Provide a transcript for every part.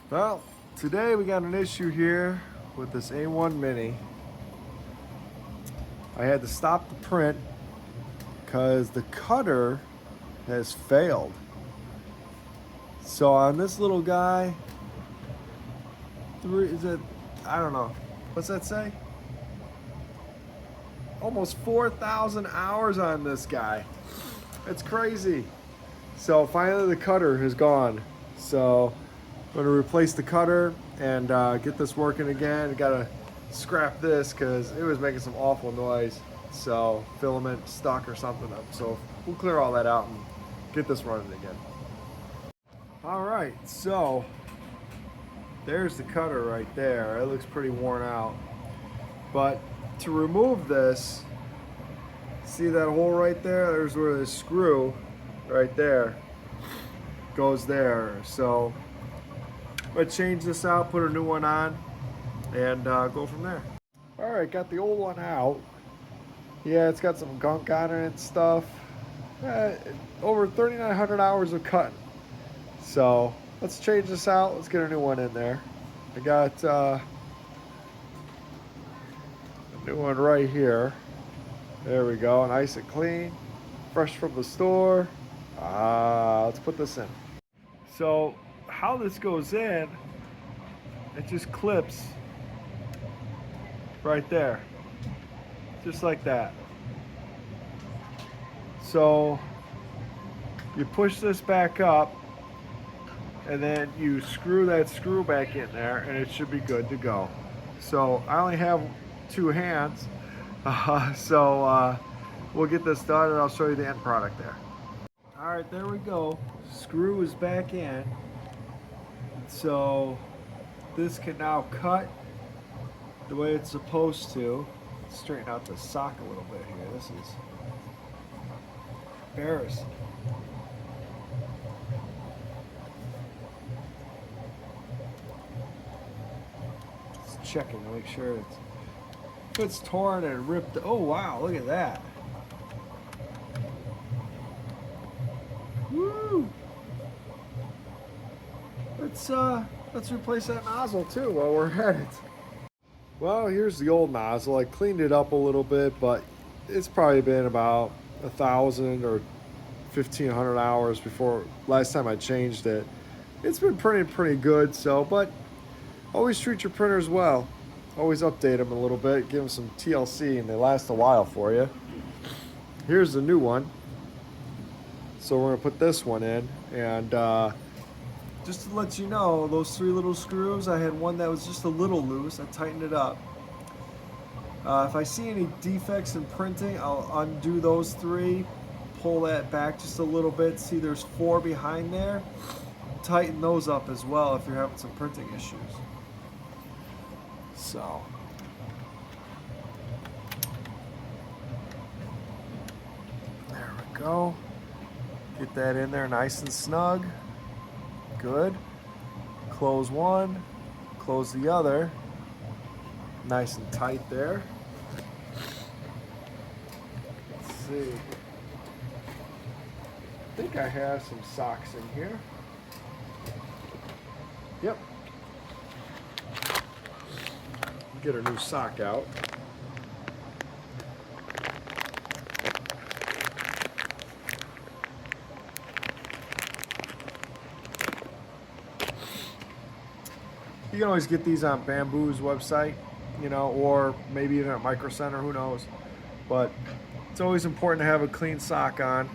Well, today we got an issue here with this A1 Mini. I had to stop the print because the cutter has failed. So on this little guy, I don't know, what's that say? Almost 4,000 hours on this guy. It's crazy. So finally the cutter is gone. So I'm gonna replace the cutter and get this working again. I gotta scrap this because it was making some awful noise. So filament stuck or something up. So we'll clear all that out and get this running again. All right, so there's the cutter right there. It looks pretty worn out. But to remove this, see that hole right there? There's where the screw right there goes there. So I'm gonna change this out, put a new one on, and go from there. All right, got the old one out. Yeah, it's got some gunk on it and stuff. Over 3,900 hours of cutting. So let's change this out. Let's get a new one in there. I got a new one right here. There we go, nice and clean, fresh from the store. Let's put this in. So how this goes in, it just clips right there, just like that. So you push this back up and then you screw that screw back in there and it should be good to go. So I only have two hands, so we'll get this done and I'll show you the end product there. All right, there we go. Screw is back in. So this can now cut the way it's supposed to. Straighten out the sock a little bit here. This is embarrassing. Just checking to make sure it's torn and ripped. Oh wow, look at that. Woo! Let's replace that nozzle too while we're at it. Well, here's the old nozzle. I cleaned it up a little bit, but it's probably been about 1,000 or 1,500 hours before last time I changed it. It's been printing pretty good, so, but always treat your printers well. Always update them a little bit, give them some TLC, and they last a while for you. Here's the new one. So we're gonna put this one in, and just to let you know, those three little screws, I had one that was just a little loose. I tightened it up. If I see any defects in printing, I'll undo those three, pull that back just a little bit. See, there's 4 behind there. Tighten those up as well if you're having some printing issues. So. There we go. Get that in there nice and snug. Good. Close one, close the other. Nice and tight there. Let's see. I think I have some socks in here. Yep. Get our new sock out. You can always get these on Bamboo's website, you know, or maybe even at Micro Center, who knows. But it's always important to have a clean sock on,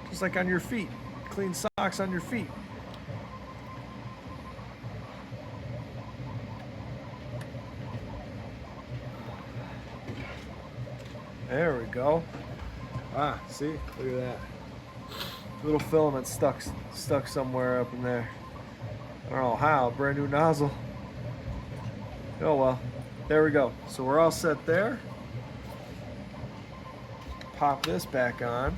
just like on your feet. Clean socks on your feet. There we go. See, look at that. Little filament stuck somewhere up in there. I don't know how, brand new nozzle. Oh well, there we go. So we're all set there. Pop this back on.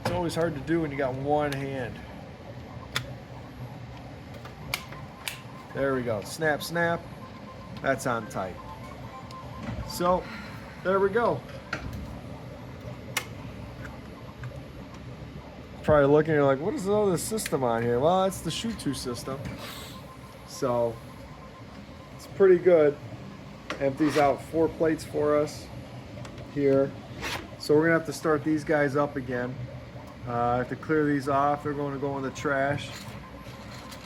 It's always hard to do when you got one hand. There we go, snap, snap. That's on tight. So, there we go. probably looking at like, what is all this system on here? Well, it's the shoot-to system. So it's pretty good. Empties out 4 plates for us here. So we're gonna have to start these guys up again. I have to clear these off. They're going to go in the trash.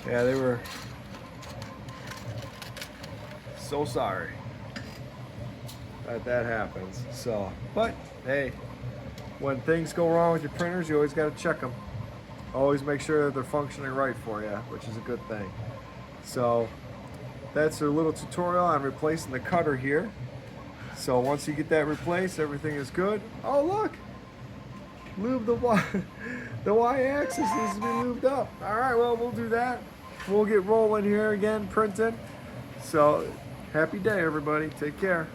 Yeah, they were so sorry that happens. So, but hey, when things go wrong with your printers, you always got to check them. Always make sure that they're functioning right for you, which is a good thing. So that's a little tutorial on replacing the cutter here. So once you get that replaced, everything is good. Oh look, lube the y-axis needs to be lubed up. All right, well, we'll do that. We'll get rolling here again, printing. So happy day, everybody. Take care.